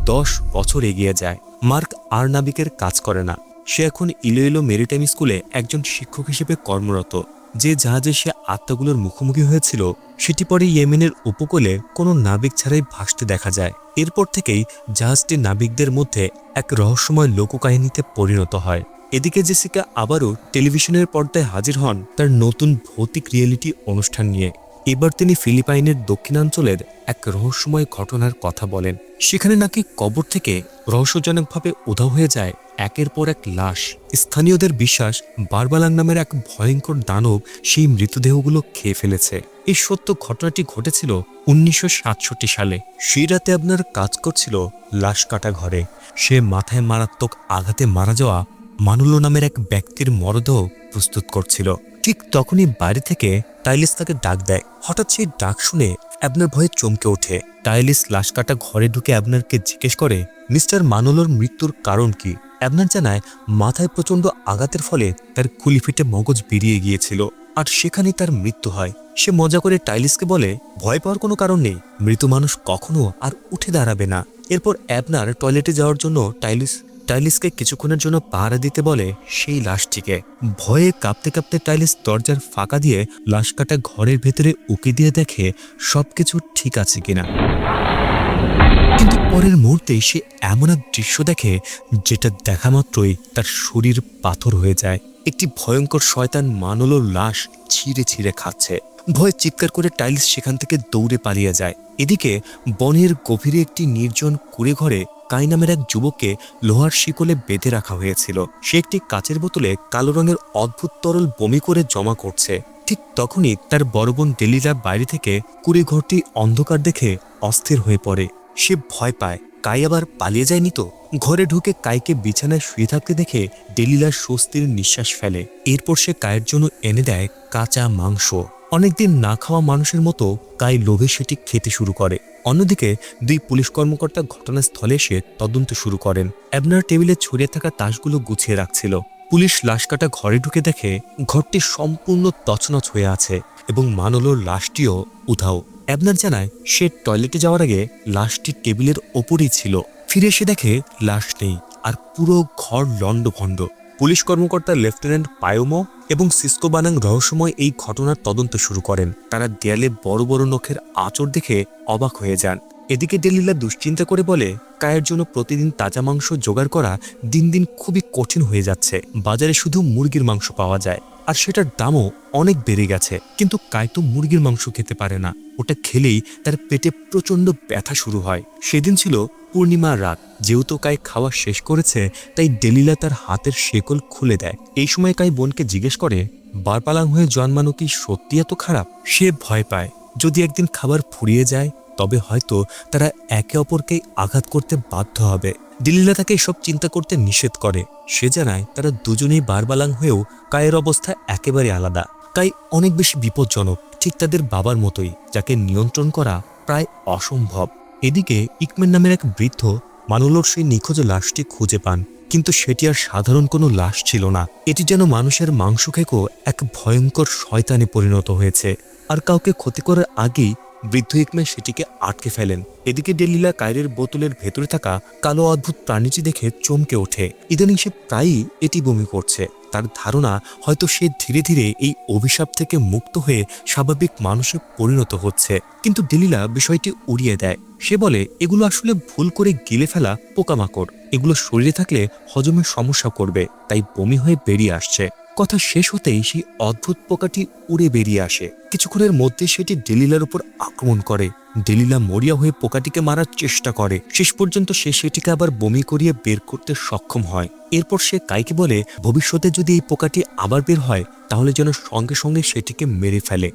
10 বছর এগিয়ে যায়। মার্ক আর নাবিকের কাজ করে না। সে এখন ইলোইলো মেরিটাইম স্কুলে একজন শিক্ষক হিসেবে কর্মরত। যে জাহাজে সে আত্মাগুলোর মুখোমুখি হয়েছিল সেটি পরে ইয়েমেনের উপকূলে কোনো নাবিক ছাড়াই ভাসতে দেখা যায়। এরপর থেকেই জাহাজটি নাবিকদের মধ্যে এক রহস্যময় লোককাহিনীতে পরিণত হয়। এদিকে জেসিকা আবারও টেলিভিশনের পর্দায় হাজির হন তার নতুন ভৌতিক রিয়েলিটি অনুষ্ঠান নিয়ে। এবার তিনি ফিলিপাইনের দক্ষিণাঞ্চলের এক রহস্যময় ঘটনার কথা বলেন। সেখানে নাকি কবর থেকে রহস্যজনকভাবে উধাও হয়ে যায় একের পর এক লাশ। স্থানীয়দের বিশ্বাস বারবালাং নামের এক ভয়ঙ্কর দানব সেই মৃতদেহগুলো খেয়ে ফেলেছে। এই সত্য ঘটনাটি ঘটেছিল 1967 সালে। সেই রাতে আপনার কাজ করছিল লাশ কাটা ঘরে। সে মাথায় মারাত্মক আঘাতে মারা যাওয়া মানুলো নামের এক ব্যক্তির মরদেহ প্রস্তুত করছিল। ঠিক তখনই বাইরে থেকে টাইলিস তাকে ডাক দেয়। হঠাৎ সেই ডাক শুনে অ্যাবনার ভয়ে চমকে ওঠে। টাইলিস লাশ কাটা ঘরে ঢুকে অ্যাবনারকে জিজ্ঞেস করে, মিস্টার মানোলোর মৃত্যুর কারণ কি? অ্যাবনার জানায় মাথায় প্রচণ্ড আঘাতের ফলে তার খুলি ফেটে মগজ বেরিয়ে গিয়েছিল, আর সেখানেই তার মৃত্যু হয়। সে মজা করে টাইলিসকে বলে, ভয় পাওয়ার কোনো কারণ নেই, মৃত মানুষ কখনো আর উঠে দাঁড়াবে না। এরপর অ্যাবনার টয়লেটে যাওয়ার জন্য টাইলিসকে কিছুক্ষণের জন্য পাহারা দিতে বলে সেই লাশটিকে। ভয়ে কাঁপতে কাঁপতে টাইলিস দরজার ফাঁকা দিয়ে লাশ কাটা ঘরের ভেতরে উকি দিয়ে দেখে সবকিছু ঠিক আছে কিনা। কিন্তু পরের মুহূর্তেই সে এমন এক দৃশ্য দেখে যেটা দেখা মাত্রই তার শরীর পাথর হয়ে যায়। একটি ভয়ঙ্কর শয়তান মানোলোর লাশ ছিঁড়ে ছিঁড়ে খাচ্ছে। ভয়ে চিৎকার করে টাইলিস সেখান থেকে দৌড়ে পালিয়ে যায়। এদিকে বনের গভীরে একটি নির্জন কুঁড়ে ঘরে কাই নামের এক যুবককে লোহার শিকলে বেঁধে রাখা হয়েছিল। সে একটি কাচের বোতলে কালো রঙের অদ্ভুত তরল বমি করে জমা করছে। ঠিক তখনই তার বড় বোন ডেলিলা বাইরে থেকে কুঁড়ে ঘরটি অন্ধকার দেখে অস্থির হয়ে পড়ে। সে ভয় পায় কাই আবার পালিয়ে যায়নি তো। ঘরে ঢুকে কাইকে বিছানায় শুয়ে থাকতে দেখে ডেলিলার স্বস্তির নিঃশ্বাস ফেলে। এরপর সে কায়ের জন্য এনে দেয় কাঁচা মাংস। অনেকদিন না খাওয়া মানুষের মতো কাই লোভে সেটি খেতে শুরু করে। অন্যদিকে দুই পুলিশ কর্মকর্তা ঘটনাস্থলে এসে তদন্ত শুরু করেন। অ্যাবনার টেবিলে ছড়িয়ে থাকা তাসগুলো গুছিয়ে রাখছিল। পুলিশ লাশ কাটা ঘরে ঢুকে দেখে ঘরটি সম্পূর্ণ তছনছ হয়ে আছে এবং মানোলোর লাশটিও উধাও। অ্যাবনার জানায় সে টয়লেটে যাওয়ার আগে লাশটি টেবিলের ওপরেই ছিল। ফিরে এসে দেখে লাশ নেই, আর পুরো ঘর লণ্ডভণ্ড। পুলিশ কর্মকর্তা লেফটেন্যান্ট পায়োমো এবং সিসকো বানাং রহস্যময় এই ঘটনার তদন্ত শুরু করেন। তারা দেয়ালে বড় বড় নখের আঁচড় দেখে অবাক হয়ে যান। এদিকে ডেলিলা দুশ্চিন্তা করে বলে, কায়ের জন্য প্রতিদিন তাজা মাংস জোগাড় করা দিন দিন খুবই কঠিন হয়ে যাচ্ছে। বাজারে শুধু মুরগির মাংস পাওয়া যায়, আর সেটার দামও অনেক বেড়ে গেছে। কিন্তু কায় তো মুরগির মাংস খেতে পারে না, ওটা খেলেই তার পেটে প্রচণ্ড ব্যথা শুরু হয়। সেদিন ছিল পূর্ণিমার রাত। যেহেতু কায় খাওয়া শেষ করেছে, তাই ডেলিলা তার হাতের শেকল খুলে দেয়। এই সময় কায় বোনকে জিজ্ঞেস করে, বারপালাং হয়ে জন্মানো কি সত্যি এত খারাপ? সে ভয় পায় যদি একদিন খাবার ফুরিয়ে যায় তবে হয়তো তারা একে অপরকে আঘাত করতে বাধ্য হবে। ডেলিলা তাকে সব চিন্তা করতে নিষেধ করে। সে জানায় তারা দুজনেই বারবালাং হয়েও কায়ের অবস্থা একেবারে আলাদা। কাই অনেক বেশি বিপজ্জনক, ঠিক তাদের বাবার মতোই, যাকে নিয়ন্ত্রণ করা প্রায় অসম্ভব। এদিকে ইকমেন নামের এক বৃদ্ধ মানোলোর সেই নিখোঁজ লাশটি খুঁজে পান, কিন্তু সেটি আর সাধারণ কোনো লাশ ছিল না। এটি যেন মানুষের মাংস খেকো এক ভয়ঙ্কর শয়তানে পরিণত হয়েছে। আর কাউকে ক্ষতি করার আগেই বৃদ্ধ ইকমেন সেটিকে আটকে ফেলেন। এদিকে ডেলিলা কায়ের বোতলের ভেতরে থাকা কালো অদ্ভুত প্রাণীটি দেখে চমকে ওঠে। ইদানিং সে প্রায়ই এটি বমি করছে। তার ধারণা হয়তো সে ধীরে ধীরে এই অভিশাপ থেকে মুক্ত হয়ে স্বাভাবিক মানুষে পরিণত হচ্ছে। কিন্তু ডেলিলা বিষয়টি উড়িয়ে দেয়। সে বলে, এগুলো আসলে ভুল করে গিলে ফেলা পোকামাকড়। এগুলো শরীরে থাকলে হজমের সমস্যা করবে, তাই বমি হয়ে বেরিয়ে আসছে। কথা শেষ হতেই সেই অদ্ভুত পোকাটি উড়ে বেরিয়ে আসে। কিছুক্ষণের মধ্যে সেটি ডেলিলার উপর আক্রমণ করে। ডেলিলা মরিয়া হয়ে পোকাটিকে মারার চেষ্টা করে। শেষ পর্যন্ত সে সেটিকে আবার বমি করিয়ে বের করতে সক্ষম হয়। এরপর সে কাইকে বলে, ভবিষ্যতে যদি এই পোকাটি আবার বের হয় তাহলে যেন সঙ্গে সঙ্গে সেটিকে মেরে ফেলে।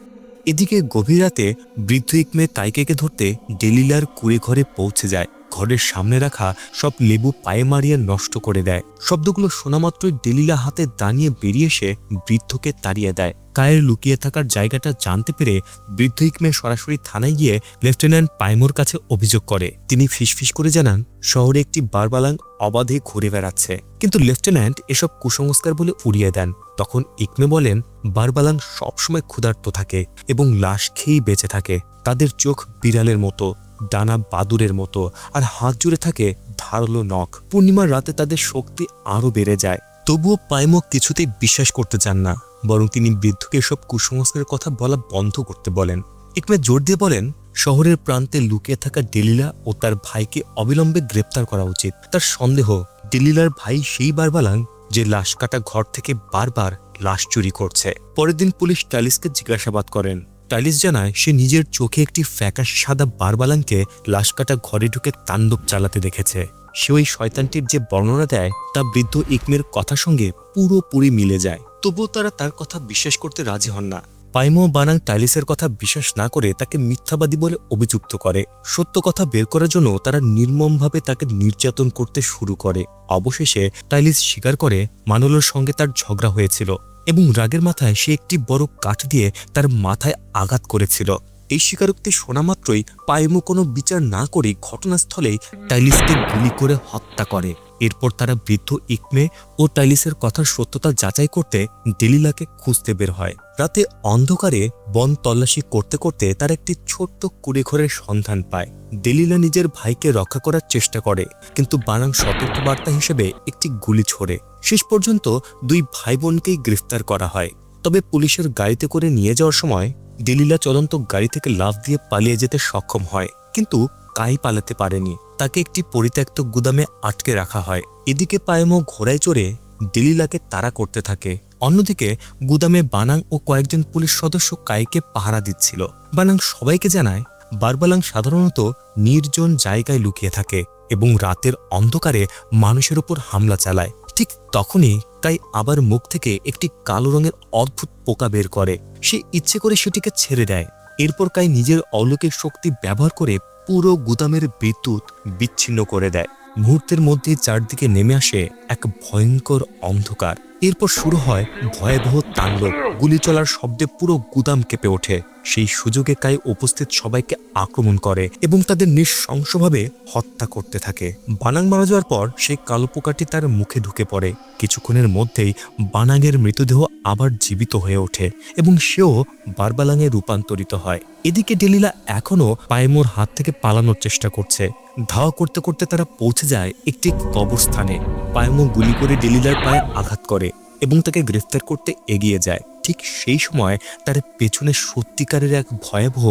এদিকে গভীর রাতে বৃদ্ধ ইকমে কাইকে ধরতে ডেলিলার কুঁড়ে ঘরে পৌঁছে যায়। ঘরের সামনে রাখা সব লেবু পায়ে মারিয়ে নষ্ট করে দেয়। শব্দগুলো শোনা মাত্রই ডেলিলা হাতে দাঁড়িয়ে বেরিয়ে এসে বৃদ্ধকে তাড়িয়ে দেয়। কায়ের লুকিয়ে থাকার জায়গাটা জানতে পেরে বৃদ্ধ ইকমে সরাসরি থানায় গিয়ে লেফটেন্যান্ট পাইমোর কাছে অভিযোগ করে। তিনি ফিসফিস করে জানান শহরে একটি বারবালাং অবাধে ঘুরে বেড়াচ্ছে, কিন্তু লেফটেন্যান্ট এসব কুসংস্কার বলে উড়িয়ে দেন। তখন ইকমে বলেন, বারবালাং সবসময় ক্ষুধার্ত থাকে এবং লাশ খেয়েই বেঁচে থাকে। তাদের চোখ বিড়ালের মতো, ডানা বাদুরের মতো, আর হাত জুড়ে থাকে ধারালো নখ। পূর্ণিমার রাতে তাদের শক্তি আরো বেড়ে যায়। তবুও পাইমো কিছুতেই বিশ্বাস করতে চান না, বরং তিনি বৃদ্ধকে এসব কুসংস্কারের কথা বলা বন্ধ করতে বলেন। ইকমে জোর দিয়ে বলেন, শহরের প্রান্তে লুকিয়ে থাকা ডেলিলা ও তার ভাইকে অবিলম্বে গ্রেপ্তার করা উচিত। তার সন্দেহ ডেলিলার ভাই সেই বারবালাং যে লাশ কাটা ঘর থেকে বারবার লাশ চুরি করছে। পরের দিন পুলিশ টাইলিসকে জিজ্ঞাসাবাদ করেন। টাইলিস জানায় সে নিজের চোখে একটি ফ্যাকাশ সাদা বারবালাংকে লাশ কাটা ঘরে ঢুকে তাণ্ডব চালাতে দেখেছে। সে ওই শয়তানটির যে বর্ণনা দেয় তা বৃদ্ধ ইকমের কথার সঙ্গে পুরোপুরি মিলে যায়। তবুও তারা তার কথা বিশ্বাস করতে রাজি হন না। পাইমো বানাং টাইলিসের কথা বিশ্বাস না করে তাকে মিথ্যাবাদী বলে অভিযুক্ত করে। সত্য কথা বের করার জন্য তারা নির্মমভাবে তাকে নির্যাতন করতে শুরু করে। অবশেষে টাইলিস স্বীকার করে মানলোর সঙ্গে তার ঝগড়া হয়েছিল এবং রাগের মাথায় সে একটি বড় কাঠ দিয়ে তার মাথায় আঘাত করেছিল। এই স্বীকারোক্তি শোনা মাত্রই পাইমো কোনো বিচার না করে ঘটনাস্থলেই টাইলিসকে গুলি করে হত্যা করে। এরপর তারা বৃদ্ধ ইকমে ও টাইলিসের কথার সত্যতা যাচাই করতে ডেলিলাকে খুঁজতে বের হয়। রাতে অন্ধকারে বন তল্লাশি করতে করতে তার একটি ছোট্ট কুড়েঘরের সন্ধান পায়। ডেলিলা নিজের ভাইকে রক্ষা করার চেষ্টা করে, কিন্তু বানাং সতর্কবার্তা হিসেবে একটি গুলি ছোড়ে। শেষ পর্যন্ত দুই ভাই বোনকেই গ্রেফতার করা হয়। তবে পুলিশের গাড়িতে করে নিয়ে যাওয়ার সময় ডেলিলা চলন্ত গাড়ি থেকে লাফ দিয়ে পালিয়ে যেতে সক্ষম হয়, কিন্তু কাই পালাতে পারেনি। তাকে একটি পরিত্যক্ত গুদামে আটকে রাখা হয়। এদিকে পাইমো ঘোড়ায় চড়ে ডেলিলাকে তাড়া করতে থাকে। অন্যদিকে গুদামে বানাং ও কয়েকজন পুলিশ সদস্য কাইকে পাহারা দিচ্ছিল। বানাং সবাইকে জানায় বারবালাং সাধারণত নির্জন জায়গায় লুকিয়ে থাকে এবং রাতের অন্ধকারে মানুষের উপর হামলা চালায়। ঠিক তখনই কাই আবার মুখ থেকে একটি কালো রঙের অদ্ভুত পোকা বের করে। সে ইচ্ছে করে সেটিকে ছেড়ে দেয়। এরপর কাই নিজের অলৌকিক শক্তি ব্যবহার করে পুরো গুদামের বিদ্যুৎ বিচ্ছিন্ন করে দেয়। মুহূর্তের মধ্যে চারদিকে নেমে আসে এক ভয়ঙ্কর অন্ধকার। এরপর শুরু হয় ভয়াবহ তাণ্ডব। গুলি চলার শব্দে পুরো গুদাম কেঁপে ওঠে। সেই সুযোগে কাই উপস্থিত সবাইকে আক্রমণ করে এবং তাদের নৃশংসভাবে হত্যা করতে থাকে। বানাং মারা যাওয়ার পর সেই কালো পোকাটি তার মুখে ঢুকে পড়ে। কিছুক্ষণের মধ্যেই বানাংয়ের মৃতদেহ আবার জীবিত হয়ে ওঠে এবং সেও বারবালাঙে রূপান্তরিত হয়। এদিকে ডেলিলা এখনও পাইমোর হাত থেকে পালানোর চেষ্টা করছে। ধাওয়া করতে করতে তারা পৌঁছে যায় একটি কবরস্থানে। পাইমো গুলি করে ডেলিলার পায়ে আঘাত করে এবং তাকে গ্রেফতার করতে এগিয়ে যায়। ঠিক সেই সময় তার পেছনে সত্যিকারের এক ভয়াবহ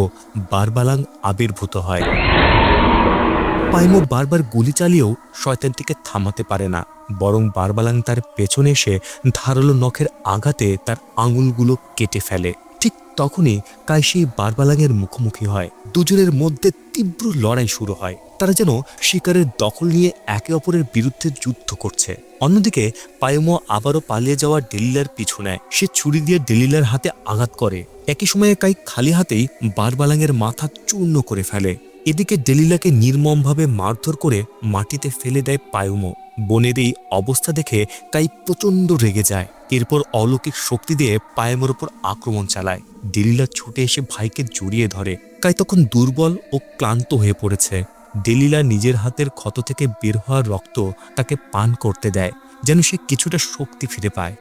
বারবালাং আবির্ভূত হয়। পাইমো বারবার গুলি চালিয়েও শয়তানটিকে থামাতে পারে না, বরং বারবালাং তার পেছনে এসে ধারালো নখের আঘাতে তার আঙুলগুলো কেটে ফেলে। ঠিক তখনই কাই সেই বারবালাংয়ের মুখোমুখি হয়। দুজনের মধ্যে তীব্র লড়াই শুরু হয়। তারা যেন শিকারের দখল নিয়ে একে অপরের বিরুদ্ধে যুদ্ধ করছে। অন্যদিকে পাইমো আবারও পালিয়ে যাওয়া ডেলিলার পিছু নেয়। সে ছুরি দিয়ে ডেলিলার হাতে আঘাত করে। একই সময়ে কাই খালি হাতেই বারবালাংয়ের মাথা চূর্ণ করে ফেলে। এদিকে ডেলিলাকে নির্মমভাবে মারধর করে মাটিতে ফেলে দেয় পাইমো। বনের এই অবস্থা দেখে কাই প্রচণ্ড রেগে যায়। এরপর অলৌকিক শক্তি দিয়ে পাইমোর উপর আক্রমণ চালায়। ডেলিলা ছুটে এসে ভাইকে জড়িয়ে ধরে। কাই তখন দুর্বল ও ক্লান্ত হয়ে পড়েছে। ডেলিলা নিজের হাতের ক্ষত থেকে বের হওয়া রক্ত তাকে পান করতে দেয়, যেন সে কিছুটা শক্তি ফিরে পায়।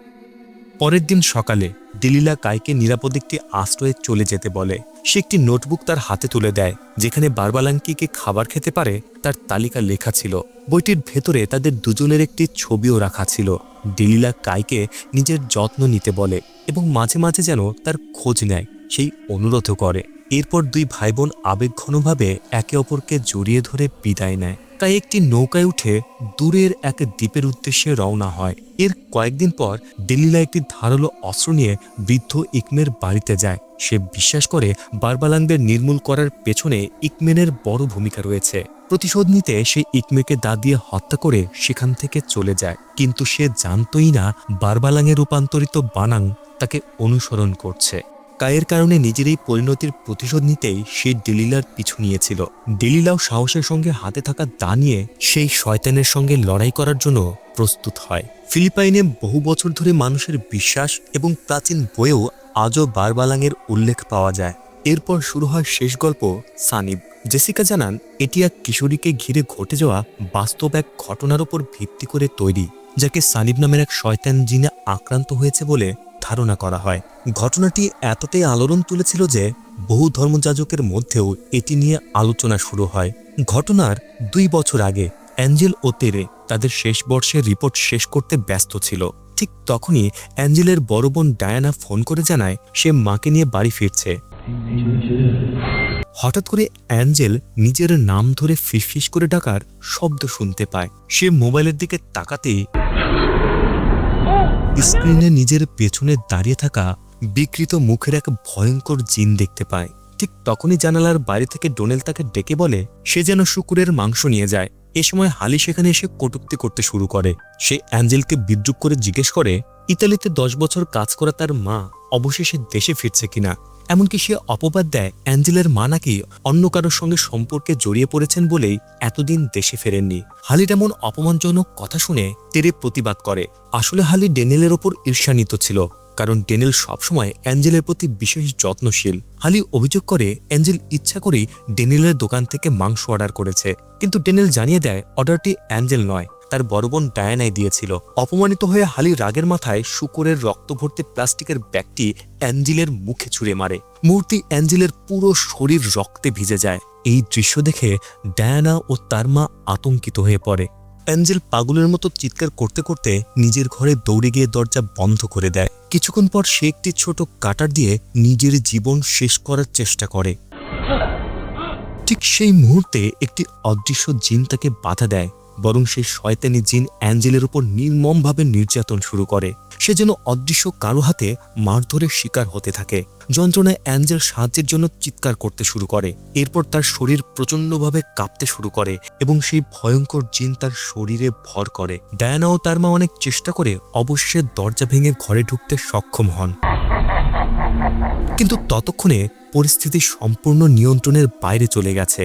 পরের দিন সকালে ডেলিলা কাইকে নিরাপদ একটি আশ্রয়ে চলে যেতে বলে। সে একটি নোটবুক তার হাতে তুলে দেয়, যেখানে বারবালাংকে খাবার খেতে পারে তার তালিকা লেখা ছিল। বইটির ভেতরে তাদের দুজনের একটি ছবিও রাখা ছিল। ডেলিলা কাইকে নিজের যত্ন নিতে বলে এবং মাঝে মাঝে যেন তার খোঁজ নেয় সেই অনুরোধও করে। এরপর দুই ভাই বোন আবেগঘনভাবে একে অপরকে জড়িয়ে ধরে বিদায় নেয়। কাই একটি নৌকায় উঠে দূরের এক দ্বীপের উদ্দেশ্যে রওনা হয়। এর কয়েকদিন পর ডেলিলা একটি ধারালো অস্ত্র নিয়ে বৃদ্ধ ইকমের বাড়িতে যায়। সে বিশ্বাস করে বারবালাংদের নির্মূল করার পেছনে ইকমেনের বড় ভূমিকা রয়েছে। প্রতিশোধ নিতে সে ইকমেকে দা দিয়ে হত্যা করে সেখান থেকে চলে যায়, কিন্তু সে জানতই না বারবালাংয়ে রূপান্তরিত বানাং তাকে অনুসরণ করছে। কায়ের কারণে নিজের এই পরিণতির প্রতিশোধ নিতেই সে ডেলিলার পিছু নিয়েছিল। ডেলিলাও সাহসের সঙ্গে হাতে থাকা দা নিয়ে সেই শয়তানের সঙ্গে লড়াই করার জন্য প্রস্তুত হয়। ফিলিপাইনে বহু বছর ধরে মানুষের বিশ্বাস এবং প্রাচীন বইয়েও আজও বারবালাংয়ের উল্লেখ পাওয়া যায়। এরপর শুরু হয় শেষ গল্প সানিব। জেসিকা জানান এটি এক কিশোরীকে ঘিরে ঘটে যাওয়া বাস্তব এক ঘটনার উপর ভিত্তি করে তৈরি, যাকে সানিব নামের এক শয়তান জিনে আক্রান্ত হয়েছে বলে ধারণা করা হয়। ঘটনাটি এতটাই আলোড়ন তুলেছিল যে বহু ধর্মযাজকের মধ্যেও এটি নিয়ে আলোচনা শুরু হয়। ঘটনার 2 বছর আগে অ্যাঞ্জেল ও তেরে তাদের শেষ বর্ষের রিপোর্ট শেষ করতে ব্যস্ত ছিল। ঠিক তখনই অ্যাঞ্জেলের বড় বোন ডায়ানা ফোন করে জানায় সে মাকে নিয়ে বাড়ি ফিরছে। হঠাৎ করে অ্যাঞ্জেল নিজের নাম ধরে ফিসফিস করে ডাকার শব্দ শুনতে পায়। সে মোবাইলের দিকে তাকাতেই স্ক্রিনে নিজের পেছনে দাঁড়িয়ে থাকা বিকৃত মুখের এক ভয়ঙ্কর জিন দেখতে পায়। ঠিক তখনই জানালার বাইরে থেকে ডোনেল তাকে ডেকে বলে সে যেন শুকুরের মাংস নিয়ে যায়। এ সময় হালি সেখানে এসে কটূক্তি করতে শুরু করে। সে অ্যাঞ্জেলকে বিদ্রুপ করে জিজ্ঞেস করে ইতালিতে 10 বছর কাজ করা তার মা অবশেষে দেশে ফিরছে কিনা। এমনকি সে অপবাদ দেয় অ্যাঞ্জেলের মা নাকি অন্য কারোর সঙ্গে সম্পর্কে জড়িয়ে পড়েছেন বলেই এতদিন দেশে ফেরেননি। হালির এমন অপমানজনক কথা শুনে তেরে প্রতিবাদ করে। আসলে হালি ডেনিয়েলের ওপর ঈর্ষান্বিত ছিল, কারণ ডেনিয়েল সবসময় অ্যাঞ্জেলের প্রতি বিশেষ যত্নশীল। হালি অভিযোগ করে অ্যাঞ্জেল ইচ্ছা করেই ডেনিয়েলের দোকান থেকে মাংস অর্ডার করেছে, কিন্তু ডেনিয়েল জানিয়ে দেয় অর্ডারটি অ্যাঞ্জেল নয়, তার বড় বোন ডায়ানাই দিয়েছিল। অপমানিত হয়ে হালি রাগের মাথায় শুকরের রক্ত ভর্তি প্লাস্টিকের ব্যাগটি অ্যাঞ্জেলের মুখে ছুঁড়ে মারে। মূর্তি অ্যাঞ্জেলের পুরো শরীর রক্তে ভিজে যায়। এই দৃশ্য দেখে ডায়ানা ও তার মা আতঙ্কিত হয়ে পড়ে। অ্যাঞ্জেল পাগলের মতো চিৎকার করতে করতে নিজের ঘরে দৌড়ে গিয়ে দরজা বন্ধ করে দেয়। কিছুক্ষণ পর সে একটি ছোট কাটার দিয়ে নিজের জীবন শেষ করার চেষ্টা করে। ঠিক সেই মুহূর্তে একটি অদৃশ্য জিন তাকে বাধা দেয়, বরং সেই শয়তানি জিন অ্যাঞ্জেলের উপর নির্মমভাবে নির্যাতন শুরু করে। সে যেন অদৃশ্য কারো হাতে মারধরের শিকার হতে থাকে। যন্ত্রণায় অ্যাঞ্জেল সাহায্যের জন্য চিৎকার করতে শুরু করে। এরপর তার শরীর প্রচণ্ডভাবে কাঁপতে শুরু করে এবং সেই ভয়ঙ্কর জিন তার শরীরে ভর করে। ডায়ানা ও তার মা অনেক চেষ্টা করে অবশেষে দরজা ভেঙে ঘরে ঢুকতে সক্ষম হন, কিন্তু ততক্ষণে পরিস্থিতি সম্পূর্ণ নিয়ন্ত্রণের বাইরে চলে গেছে।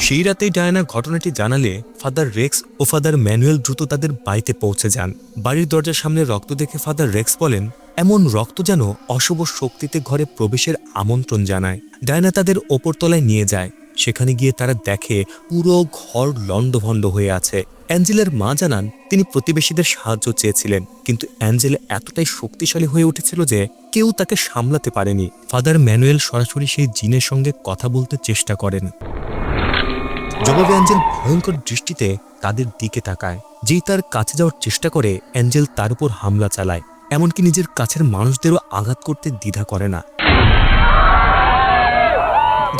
সেই রাতেই ডায়ানা ঘটনাটি জানালে ফাদার রেক্স ও ফাদার ম্যানুয়েল দ্রুত তাদের বাড়িতে পৌঁছে যান। বাড়ির দরজার সামনে রক্ত দেখে ফাদার রেক্স বলেন এমন রক্ত যেন অশুভ শক্তিতে ঘরে প্রবেশের আমন্ত্রণ জানায়। ডায়ানা তাদের ওপরতলায় নিয়ে যায়। সেখানে গিয়ে তারা দেখে পুরো ঘর লণ্ডভণ্ড হয়ে আছে। অ্যাঞ্জেলের মা জানান তিনি প্রতিবেশীদের সাহায্য চেয়েছিলেন, কিন্তু অ্যাঞ্জেল এতটাই শক্তিশালী হয়ে উঠেছিল যে কেউ তাকে সামলাতে পারেনি। ফাদার ম্যানুয়েল সরাসরি সেই জিনের সঙ্গে কথা বলতে চেষ্টা করেন। জবাবে অ্যাঞ্জেল ভয়ঙ্কর দৃষ্টিতে তাদের দিকে তাকায়। যেই তার কাছে যাওয়ার চেষ্টা করে অ্যাঞ্জেল তার উপর হামলা চালায়, এমনকি নিজের কাছের মানুষদেরও আঘাত করতে দ্বিধা করে না।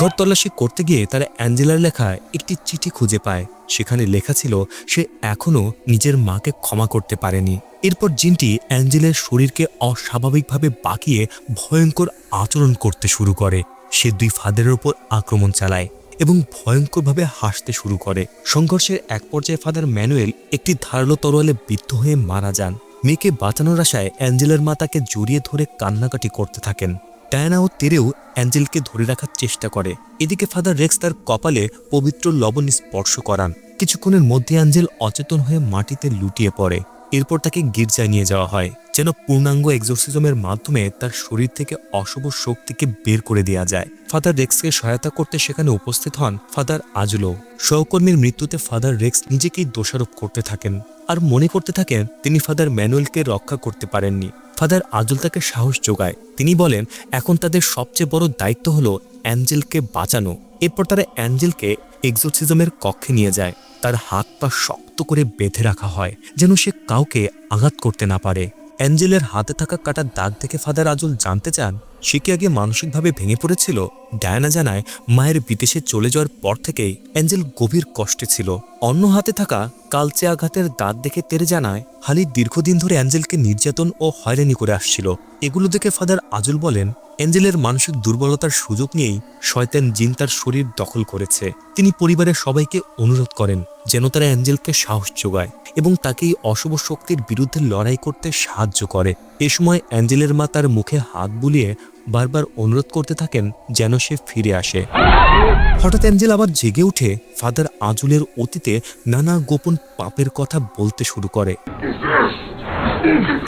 ঘর তল্লাশি করতে গিয়ে তারা অ্যাঞ্জেলার লেখা একটি চিঠি খুঁজে পায়। সেখানে লেখা ছিল সে এখনও নিজের মাকে ক্ষমা করতে পারেনি। এরপর জিনটি অ্যাঞ্জেলের শরীরকে অস্বাভাবিকভাবে বাঁকিয়ে ভয়ঙ্কর আচরণ করতে শুরু করে। সে দুই ফাদারের উপর আক্রমণ চালায় এবং ভয়ঙ্করভাবে হাসতে শুরু করে। সংঘর্ষের এক পর্যায়ে ফাদার ম্যানুয়েল একটি ধারালো তরোয়ালে বিদ্ধ হয়ে মারা যান। মেয়েকে বাঁচানোর আশায় অ্যাঞ্জেলের মা তাকে জড়িয়ে ধরে কান্নাকাটি করতে থাকেন। ডায়ানা ও তেরেও অ্যাঞ্জেলকে ধরে রাখার চেষ্টা করে। এদিকে ফাদার রেক্স তার কপালে পবিত্র লবণ স্পর্শ করান। কিছুক্ষণের মধ্যে অ্যাঞ্জেল অচেতন হয়ে মাটিতে লুটিয়ে পড়ে। এরপর তাকে গির্জায় নিয়ে যাওয়া হয়, যেন পূর্ণাঙ্গ এক্সোরসিজমের মাধ্যমে তার শরীর থেকে অশুভ শক্তিকে বের করে দেওয়া যায়। ফাদার রেক্সকে সহায়তা করতে সেখানে উপস্থিত হন ফাদার আজুলো। সহকর্মীর মৃত্যুতে ফাদার রেক্স নিজেকেই দোষারোপ করতে থাকেন আর মনে করতে থাকেন তিনি ফাদার ম্যানুয়েলকে রক্ষা করতে পারেননি। ফাদার আজুল তাকে সাহস যোগায়। তিনি বলেন এখন তাদের সবচেয়ে বড় দায়িত্ব হলো অ্যাঞ্জেলকে বাঁচানো। এরপর তারা অ্যাঞ্জেলকে এক্সোরসিজমের কক্ষে নিয়ে যায়। তার হাত পা শক্ত করে বেঁধে রাখা হয়, যেন সে কাউকে আঘাত করতে না পারে। অ্যাঞ্জেলের হাতে থাকা কাটার দাগ দেখে ফাদার আজুল জানতে চান সে কি আগে মানসিকভাবে ভেঙে পড়েছিল। ডায়ানা জানায় মায়ের বিদেশে চলে যাওয়ার পর থেকেই অ্যাঞ্জেল গভীর কষ্টে ছিল। অন্য হাতে থাকা কালচে আঘাতের দাগ দেখে তেরে জানায় হালি দীর্ঘদিন ধরে অ্যাঞ্জেলকে নির্যাতন ও হয়রানি করে আসছিল। এগুলো দেখে ফাদার আজুল বলেন অ্যাঞ্জেলের মানসিক দুর্বলতার সুযোগ নিয়েই শয়তান জিন তার শরীর দখল করেছে। তিনি পরিবারের সবাইকে অনুরোধ করেন যেন তারা অ্যাঞ্জেলকে সাহস যোগায় এবং তাকে এই অশুভ শক্তির বিরুদ্ধে লড়াই করতে সাহায্য করে। এ সময় অ্যাঞ্জেলের মা তার মুখে হাত বুলিয়ে বারবার অনুরোধ করতে থাকেন যেন সে ফিরে আসে। হঠাৎ অ্যাঞ্জেল আবার জেগে উঠে ফাদার আজুলের অতীতে নানা গোপন পাপের কথা বলতে শুরু করে।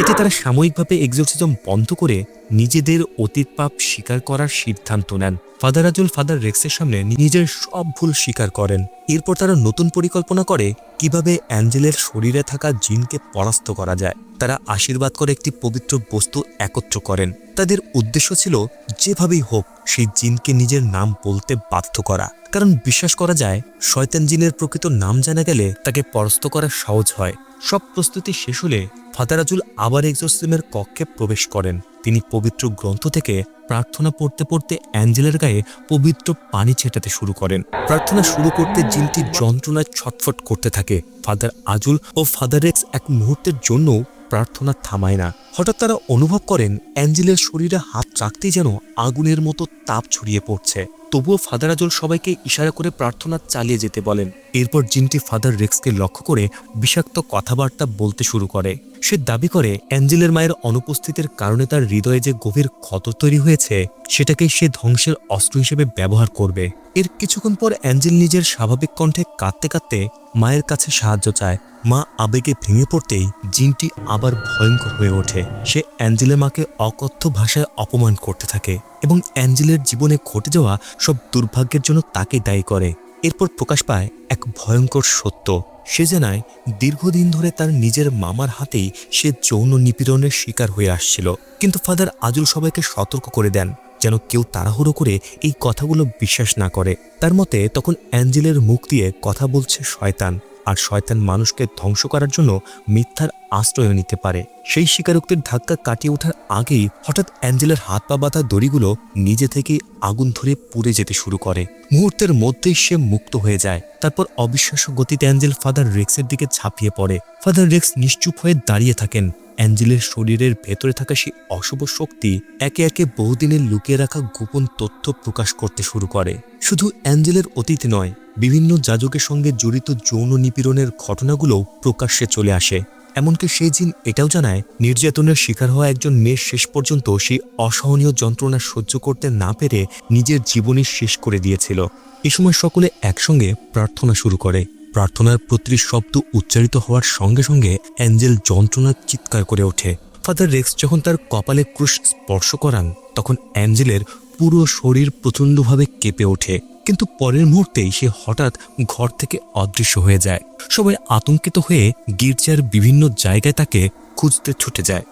এতে তারা সাময়িকভাবে এক্সোরসিজম বন্ধ করে নিজেদের অতীত পাপ স্বীকার করার সিদ্ধান্ত নেন। ফাদার আজুল ফাদার রেক্সের সামনে নিজের সব ভুল স্বীকার করেন। এরপর তারা নতুন পরিকল্পনা করে কিভাবে অ্যাঞ্জেলের শরীরে থাকা জিনকে পরাস্ত করা যায়। তারা আশীর্বাদ করে একটি পবিত্র বস্তু একত্র করেন। তাদের উদ্দেশ্য ছিল যেভাবেই হোক সেই জিনকে নিজের নাম বলতে বাধ্য করা, কারণ বিশ্বাস করা যায় শয়তান জিনের প্রকৃত নাম জানা গেলে তাকে পরাস্ত করা সহজ হয়। সব প্রস্তুতি শেষ হলে ফাদার আজুল আবার এক্সোরসিজমের কক্ষে প্রবেশ করেন। তিনি পবিত্র গ্রন্থ থেকে প্রার্থনা পড়তে পড়তে অ্যাঞ্জেলের গায়ে পবিত্র পানি ছেটাতে শুরু করেন। প্রার্থনা শুরু করতে জিনটি যন্ত্রণায় ছটফট করতে থাকে। ফাদার আজুল ও ফাদার রেক্স এক মুহূর্তের জন্য প্রার্থনা থামায় না। হঠাৎ তারা অনুভব করেন অ্যাঞ্জেলের শরীরে হাত রাখতেই যেন আগুনের মতো তাপ ছড়িয়ে পড়ছে। তবুও ফাদার আজল সবাইকে ইশারা করে প্রার্থনা চালিয়ে যেতে বলেন। এরপর জিনটি ফাদার রেক্সকে লক্ষ্য করে বিষাক্ত কথাবার্তা বলতে শুরু করে। সে দাবি করে অ্যাঞ্জেলের মায়ের অনুপস্থিতির কারণে তার হৃদয়ে যে গভীর ক্ষত তৈরি হয়েছে সেটাকেই সে ধ্বংসের অস্ত্র হিসেবে ব্যবহার করবে। এর কিছুক্ষণ পর অ্যাঞ্জেল নিজের স্বাভাবিক কণ্ঠে কাঁদতে কাঁদতে মায়ের কাছে সাহায্য চায়। মা আবেগে ভেঙে পড়তেই জিনটি আবার ভয়ঙ্কর হয়ে ওঠে। সে অ্যাঞ্জেলের মাকে অকথ্য ভাষায় অপমান করতে থাকে এবং অ্যাঞ্জেলের জীবনে ঘটে যাওয়া সব দুর্ভাগ্যের জন্য তাকে দায়ী করে। এরপর প্রকাশ পায় এক ভয়ঙ্কর সত্য। সে জানায় দীর্ঘদিন ধরে তার নিজের মামার হাতেই সে যৌন নিপীড়নের শিকার হয়ে আসছিল। কিন্তু ফাদার আজল সবাইকে সতর্ক করে দেন যেন কেউ তাড়াহুড়ো করে এই কথাগুলো বিশ্বাস না করে। তার মতে তখন অ্যাঞ্জেলের মুখ দিয়ে কথা বলছে শয়তান, আর শয়তান মানুষকে ধ্বংস করার জন্য মিথ্যার আশ্রয় নিতে পারে। সেই স্বীকারোক্তির ধাক্কা কাটিয়ে ওঠার আগেই হঠাৎ অ্যাঞ্জেলের হাত পা বাঁধা দড়িগুলো নিজে থেকেই আগুন ধরে পুড়ে যেতে শুরু করে। মুহূর্তের মধ্যেই সে মুক্ত হয়ে যায়। তারপর অবিশ্বাস্য গতিতে অ্যাঞ্জেল ফাদার রেক্সের দিকে ঝাঁপিয়ে পড়ে। ফাদার রেক্স নিশ্চুপ হয়ে দাঁড়িয়ে থাকেন। অ্যাঞ্জেলের শরীরের ভেতরে থাকা সেই অশুভ শক্তি একে একে বহুদিনের লুকিয়ে রাখা গোপন তথ্য প্রকাশ করতে শুরু করে। শুধু অ্যাঞ্জেলের অতীত নয়, বিভিন্ন যাজকের সঙ্গে জড়িত যৌন নিপীড়নের ঘটনাগুলোও প্রকাশ্যে চলে আসে। এমনকি সেই জিন এটাও জানায় নির্যাতনের শিকার হওয়া একজন মেয়ে শেষ পর্যন্ত সেই অসহনীয় যন্ত্রণা সহ্য করতে না পেরে নিজের জীবনই শেষ করে দিয়েছিল। এ সময় সকলে একসঙ্গে প্রার্থনা শুরু করে। প্রার্থনার প্রতিটি শব্দ উচ্চারিত হওয়ার সঙ্গে সঙ্গে অ্যাঞ্জেল যন্ত্রণার চিৎকার করে ওঠে। ফাদার রেক্স যখন তার কপালে ক্রুশ স্পর্শ করান তখন অ্যাঞ্জেলের পুরো শরীর প্রচণ্ডভাবে কেঁপে ওঠে। কিন্তু পরের মুহূর্তেই সে হঠাৎ ঘর থেকে অদৃশ্য হয়ে যায়। সবাই আতঙ্কিত হয়ে গির্জার বিভিন্ন জায়গায় তাকে খুঁজতে ছুটে যায়।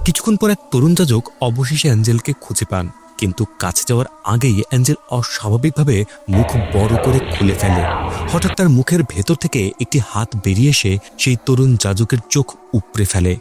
কিছুক্ষণ পর এক তরুণ যাজক অবশেষে অ্যাঞ্জেলকে খুঁজে পান, কিন্তু কাছে যাওয়ার আগেই অ্যাঞ্জেল অস্বাভাবিকভাবে মুখ বড় করে খুলে ফেলে। হঠাৎ তার মুখের ভেতর থেকে একটি হাত বেরিয়ে এসে সেই তরুণ যাজকের চোখ উপড়ে ফেলে।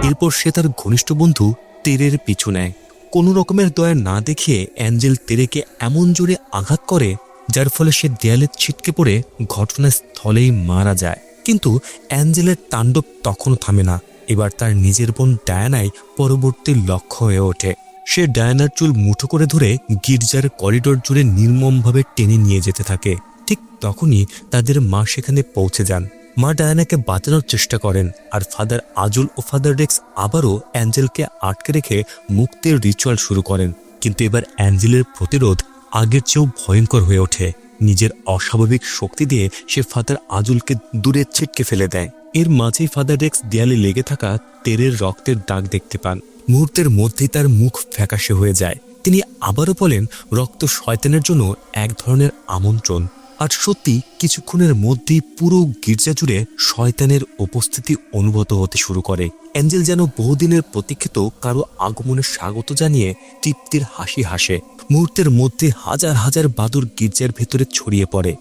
এরপর সে তার ঘনিষ্ঠ বন্ধু তেরের পিছু নেয়। কোনো রকমের দয়া না দেখিয়ে অ্যাঞ্জেল তেরেকে এমন জোরে আঘাত করে যার ফলে সে দেয়ালে ছিটকে পড়ে ঘটনাস্থলেই মারা যায়। কিন্তু অ্যাঞ্জেলের তাণ্ডব তখনও থামে না। এবার তার নিজের বোন ডায়ানাই পরবর্তী লক্ষ্য হয়ে ওঠে। সে ডায়ানার চুল মুঠো করে ধরে গির্জার করিডোর জুড়ে নির্মমভাবে টেনে নিয়ে যেতে থাকে। ঠিক তখনই তাদের মা সেখানে পৌঁছে যান। মা ডায়ানাকে বাঁচানোর চেষ্টা করেন, আর ফাদার আজল ও ফাদার রেক্স আবারও অ্যাঞ্জেলকে আটকে রেখে মুক্তির রিচুয়াল শুরু করেন। কিন্তু এবার অ্যাঞ্জেলের প্রতিরোধ আগের চেয়েও ভয়ঙ্কর হয়ে ওঠে। নিজের অস্বাভাবিক শক্তি দিয়ে সে ফাদার আজলকে দূরে ছিটকে ফেলে দেয়। এর মাঝেই ফাদার রেক্স দেয়ালে লেগে থাকা তেরের রক্তের দাগ দেখতে পান। মুহূর্তের মধ্যেই তার মুখ ফ্যাকাশে হয়ে যায়। তিনি আবারও বলেন রক্ত শয়তানের জন্য এক ধরনের আমন্ত্রণ। আর সত্যি কিছুক্ষণের মধ্যেই পুরো গির্জা জুড়ে শয়তানের উপস্থিতি অনুভূত হতে শুরু করে। অ্যাঞ্জেল যেন বহুদিনের প্রতীক্ষিত কারো আগমনের স্বাগত জানিয়ে তৃপ্তির হাসি হাসে। মুহূর্তের মধ্যে হাজার হাজার বাদুড় গির্জার ভেতরে ছড়িয়ে পড়ে।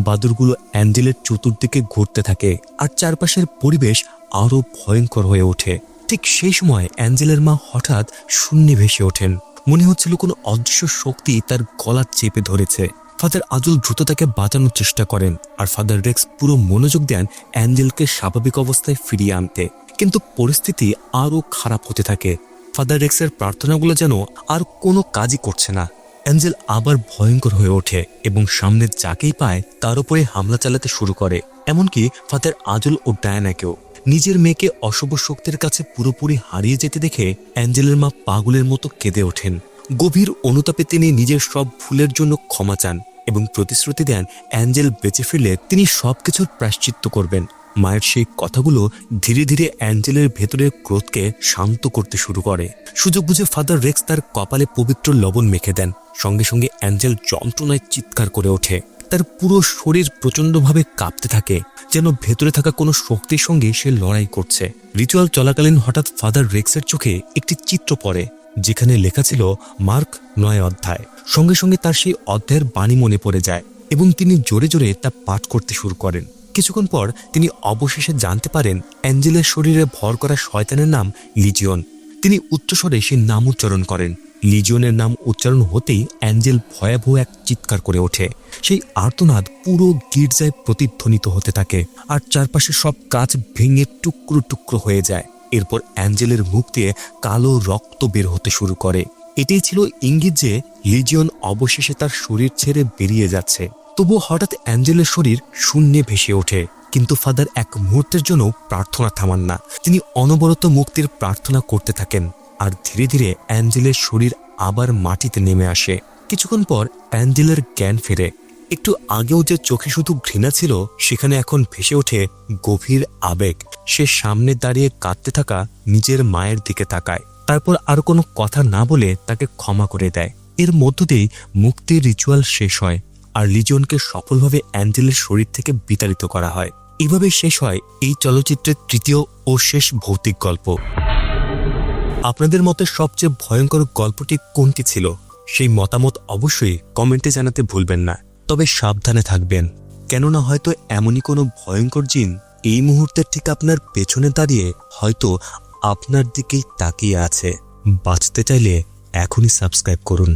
বাদুড়গুলো অ্যাঞ্জেলের চতুর্দিকে ঘুরতে থাকে, আর চারপাশের পরিবেশ আরও ভয়ঙ্কর হয়ে ওঠে। ঠিক সেই সময় অ্যাঞ্জেলের মা হঠাৎ শূন্যে ভেসে ওঠেন। মনে হচ্ছিল কোনো অদৃশ্য শক্তি তার গলা চেপে ধরেছে। ফাদার আজল দ্রুত তাকে বাঁচানোর চেষ্টা করেন, আর ফাদার রেক্স পুরো মনোযোগ দেন অ্যাঞ্জেলকে স্বাভাবিক অবস্থায় ফিরিয়ে আনতে। কিন্তু পরিস্থিতি আরও খারাপ হতে থাকে। ফাদার রেক্সের প্রার্থনাগুলো যেন আর কোনো কাজই করছে না। অ্যাঞ্জেল আবার ভয়ঙ্কর হয়ে ওঠে এবং সামনে যাকেই পায় তার উপরে হামলা চালাতে শুরু করে, এমনকি ফাদার আজল ও ডায়ানাকেও। নিজের মেয়েকে অশুভ শক্তির কাছে পুরোপুরি হারিয়ে যেতে দেখে অ্যাঞ্জেলের মা পাগলের মতো কেঁদে ওঠেন। গভীর অনুতাপে তিনি নিজের সব ভুলের জন্য ক্ষমা চান এবং প্রতিশ্রুতি দেন অ্যাঞ্জেল বেঁচে ফিরলে তিনি সবকিছুর প্রায়শ্চিত্ত করবেন। মায়ের সেই কথাগুলো ধীরে ধীরে অ্যাঞ্জেলের ভেতরের ক্রোধকে শান্ত করতে শুরু করে। সুযোগ বুঝে ফাদার রেক্স তার কপালে পবিত্র লবণ মেখে দেন। সঙ্গে সঙ্গে অ্যাঞ্জেল যন্ত্রণায় চিৎকার করে ওঠে। তার পুরো শরীর প্রচণ্ডভাবে কাঁপতে থাকে, যেন ভেতরে থাকা কোনো শক্তির সঙ্গে সে লড়াই করছে। রিচুয়াল চলাকালীন হঠাৎ ফাদার রেক্সের চোখে একটি চিত্র পড়ে, যেখানে লেখা ছিল মার্ক 9 অধ্যায়। সঙ্গে সঙ্গে তার সেই অধ্যায়ের বাণী মনে পড়ে যায় এবং তিনি জোরে জোরে তা পাঠ করতে শুরু করেন। কিছুক্ষণ পর তিনি অবশেষে জানতে পারেন অ্যাঞ্জেলের শরীরে ভর করা শয়তানের নাম লিজিয়ন। তিনি উচ্চস্বরে সেই নাম উচ্চারণ করেন, লিজিয়নের নাম উচ্চারণ হতেই অ্যাঞ্জেল ভয়াবহ এক চিৎকার করে ওঠে। সেই আর্তনাদ পুরো গির্জায় প্রতিধ্বনিত হতে থাকে, আর চারপাশে সব কাঁচ ভেঙে টুকরো টুকরো হয়ে যায়। এরপর অ্যাঞ্জেলের মুখ দিয়ে কালো রক্ত বের হতে শুরু করে। এটাই ছিল ইঙ্গিত যে লিজিয়ন অবশেষে তার শরীর ছেড়ে বেরিয়ে যাচ্ছে। তবুও হঠাৎ অ্যাঞ্জেলের শরীর শূন্যে ভেসে ওঠে, কিন্তু ফাদার এক মুহূর্তের জন্য প্রার্থনা থামান না। তিনি অনবরত মুক্তির প্রার্থনা করতে থাকেন, আর ধীরে ধীরে অ্যাঞ্জেলের শরীর আবার মাটিতে নেমে আসে। কিছুক্ষণ পর অ্যাঞ্জেলের জ্ঞান ফেরে। একটু আগেও যে চোখে শুধু ঘৃণা ছিল, সেখানে এখন ভেসে ওঠে গভীর আবেগ। সে সামনে দাঁড়িয়ে কাঁদতে থাকা নিজের মায়ের দিকে তাকায়, তারপর আর কোনো কথা না বলে তাকে ক্ষমা করে দেয়। এর মধ্য দিয়েই মুক্তির রিচুয়াল শেষ হয়, আর লিজিয়নকে সফলভাবে অ্যাঞ্জেলের শরীর থেকে বিতাড়িত করা হয়। এভাবে শেষ হয় এই চলচ্চিত্রের তৃতীয় ও শেষ ভৌতিক গল্প। আপনাদের মতে সবচেয়ে ভয়ঙ্কর গল্পটি কোনটি ছিল? সেই মতামত অবশ্যই কমেন্টে জানাতে ভুলবেন না। তবে সাবধানে থাকবেন, কেননা হয়তো এমনই কোনো ভয়ঙ্কর জিন এই মুহূর্তে ঠিক আপনার পেছনে দাঁড়িয়ে হয়তো আপনার দিকেই তাকিয়ে আছে। বাঁচতে চাইলে এখনই সাবস্ক্রাইব করুন।